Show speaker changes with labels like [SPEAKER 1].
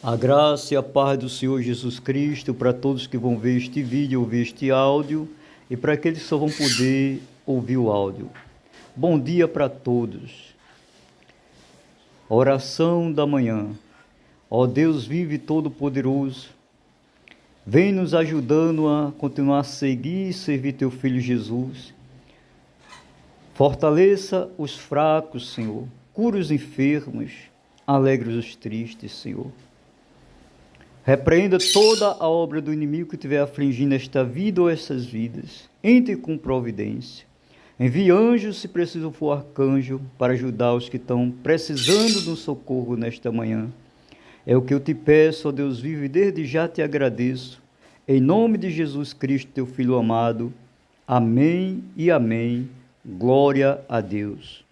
[SPEAKER 1] A graça e a paz do Senhor Jesus Cristo para todos que vão ver este vídeo, ouvir este áudio, e para aqueles que só vão poder ouvir o áudio. Bom dia para todos. Oração da manhã. Ó Deus vive todo-poderoso, vem nos ajudando a continuar a seguir e servir teu Filho Jesus. Fortaleça os fracos, Senhor. Cura os enfermos, alegre os tristes, Senhor. Repreenda toda a obra do inimigo que estiver afligindo esta vida ou essas vidas. Entre com providência. Envie anjos, se preciso for arcanjo, para ajudar os que estão precisando de um socorro nesta manhã. É o que eu te peço, ó Deus vivo, e desde já te agradeço. Em nome de Jesus Cristo, teu Filho amado. Amém e amém. Glória a Deus.